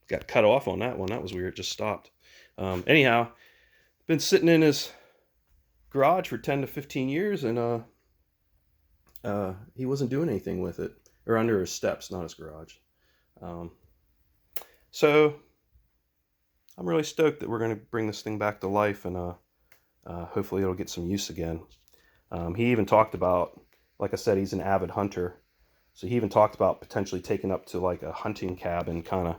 got cut off on that one. That was weird. It just stopped. Anyhow, been sitting in his garage for 10 to 15 years, and he wasn't doing anything with it, or under his steps, not his garage. Um, so I'm really stoked that we're going to bring this thing back to life, and hopefully it'll get some use again. He even talked about, like I said, he's an avid hunter. So he even talked about potentially taking up to like a hunting cabin kind of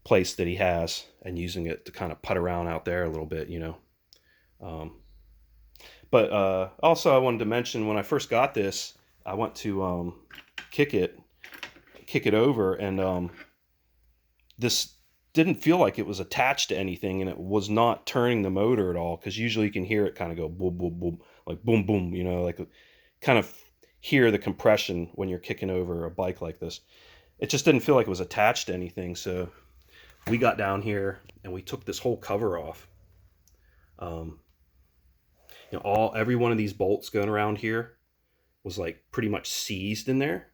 place that he has and using it to kind of putt around out there a little bit, you know. But also I wanted to mention, when I first got this, I went to kick it over, and this didn't feel like it was attached to anything, and it was not turning the motor at all, because usually you can hear it kind of go boom, boom, boom, like boom, boom, you know, like kind of hear the compression when you're kicking over a bike like this. It just didn't feel like it was attached to anything. So we got down here and we took this whole cover off. You know, every one of these bolts going around here was like pretty much seized in there,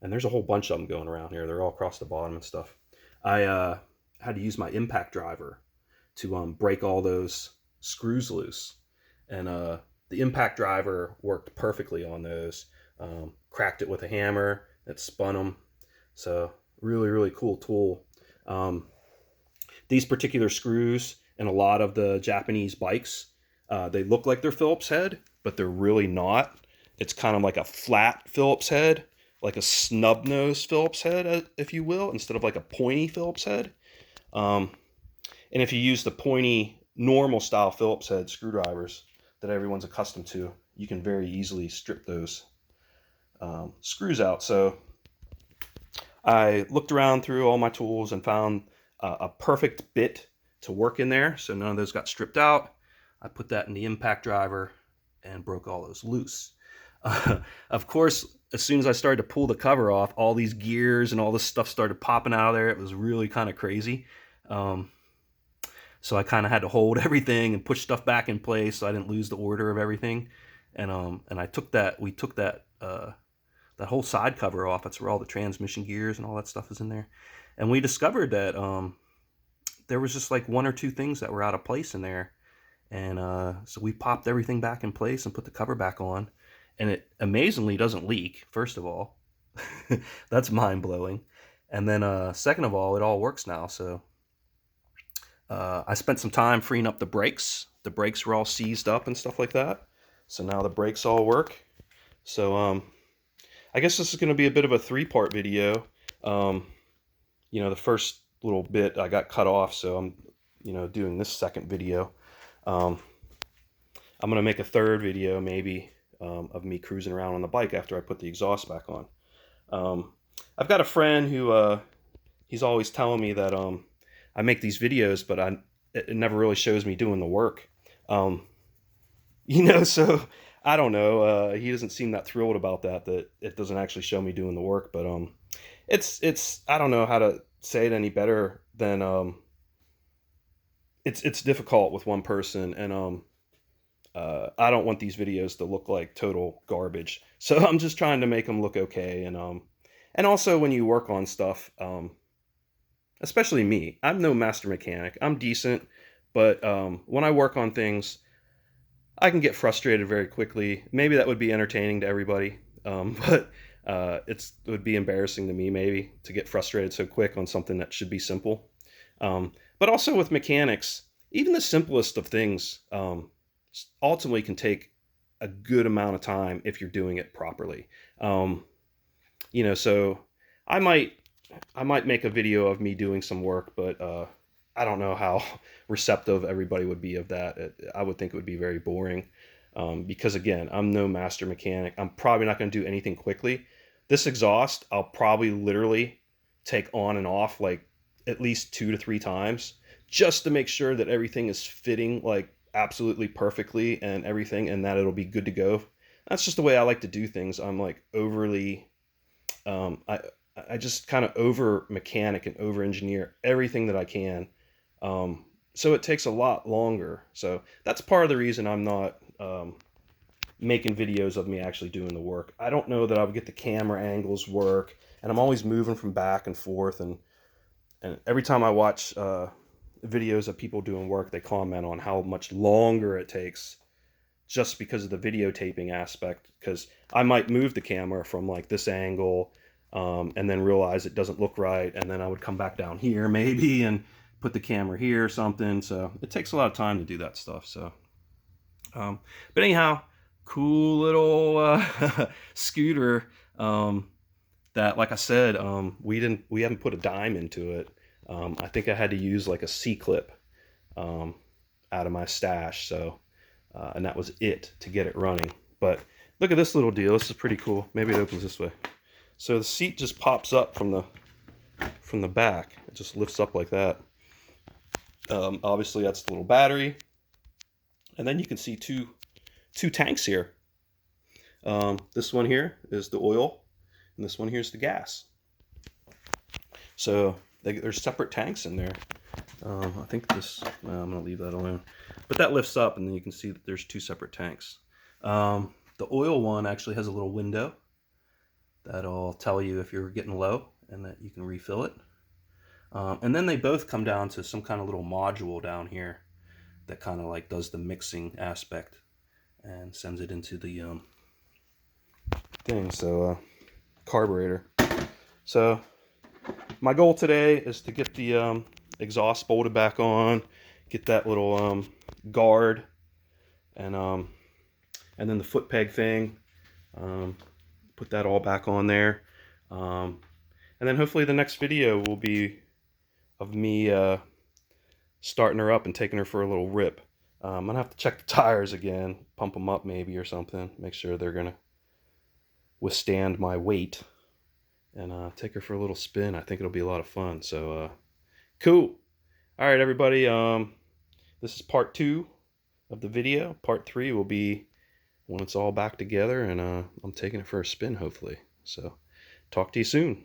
and there's a whole bunch of them going around here. They're all across the bottom and stuff. I had to use my impact driver to break all those screws loose, and the impact driver worked perfectly on those. Cracked it with a hammer, it spun them. So really, really cool tool. These particular screws in a lot of the Japanese bikes, they look like they're Phillips head, but they're really not. It's kind of like a flat Phillips head, like a snub nose Phillips head, if you will, instead of like a pointy Phillips head. And if you use the pointy normal style Phillips head screwdrivers that everyone's accustomed to, you can very easily strip those screws out. So I looked around through all my tools and found a perfect bit to work in there. So none of those got stripped out. I put that in the impact driver and broke all those loose. Of course, as soon as I started to pull the cover off, all these gears and all this stuff started popping out of there. It was really kind of crazy. So I kind of had to hold everything and push stuff back in place so I didn't lose the order of everything. And we took that whole side cover off. That's where all the transmission gears and all that stuff is in there. And we discovered that there was just like one or two things that were out of place in there. And so we popped everything back in place and put the cover back on. And it amazingly doesn't leak, first of all. That's mind-blowing. And then second of all, it all works now. So I spent some time freeing up the brakes. The brakes were all seized up and stuff like that. So now the brakes all work. So I guess this is going to be a bit of a three-part video. You know, the first little bit I got cut off, so I'm, you know, doing this second video. I'm going to make a third video maybe of me cruising around on the bike after I put the exhaust back on. I've got a friend who he's always telling me that I make these videos, but it never really shows me doing the work. You know, so I don't know. He doesn't seem that thrilled about that it doesn't actually show me doing the work. But it's I don't know how to say it any better than it's difficult with one person, and I don't want these videos to look like total garbage. So I'm just trying to make them look okay, and also when you work on stuff, especially me, I'm no master mechanic. I'm decent, but when I work on things, I can get frustrated very quickly. Maybe that would be entertaining to everybody, but it would be embarrassing to me maybe to get frustrated so quick on something that should be simple. But also with mechanics, even the simplest of things ultimately can take a good amount of time if you're doing it properly. You know, so I might make a video of me doing some work, but I don't know how receptive everybody would be of that. I would think it would be very boring because, again, I'm no master mechanic. I'm probably not going to do anything quickly. This exhaust, I'll probably literally take on and off like at least 2 to 3 times just to make sure that everything is fitting like absolutely perfectly and everything, and that it'll be good to go. That's just the way I like to do things. I'm like overly, I just kind of over mechanic and over engineer everything that I can. So it takes a lot longer. So that's part of the reason I'm not making videos of me actually doing the work. I don't know that I would get the camera angles work, and I'm always moving from back and forth, and And every time I watch videos of people doing work, they comment on how much longer it takes just because of the videotaping aspect. Because I might move the camera from like this angle and then realize it doesn't look right, and then I would come back down here maybe and put the camera here or something. So it takes a lot of time to do that stuff. So, but anyhow, cool little scooter. That, like I said, we haven't put a dime into it. I think I had to use like a C-clip out of my stash, so and that was it to get it running. But look at this little deal. This is pretty cool. Maybe it opens this way. So the seat just pops up from the back. It just lifts up like that. Obviously, that's the little battery, and then you can see two tanks here. This one here is the oil, and this one here is the gas. So there's separate tanks in there. I think this, well, I'm going to leave that alone. But that lifts up, and then you can see that there's two separate tanks. The oil one actually has a little window that'll tell you if you're getting low and that you can refill it. And then they both come down to some kind of little module down here that kind of like does the mixing aspect and sends it into the thing. So carburetor. So my goal today is to get the exhaust bolted back on, get that little guard, and then the foot peg thing, put that all back on there, and then hopefully the next video will be of me starting her up and taking her for a little rip. I'm gonna have to check the tires again, pump them up maybe or something, make sure they're gonna withstand my weight, and take her for a little spin. I think it'll be a lot of fun. So cool. All right, everybody, this is part 2 of the video. Part 3 will be when it's all back together and I'm taking it for a spin, hopefully. So talk to you soon.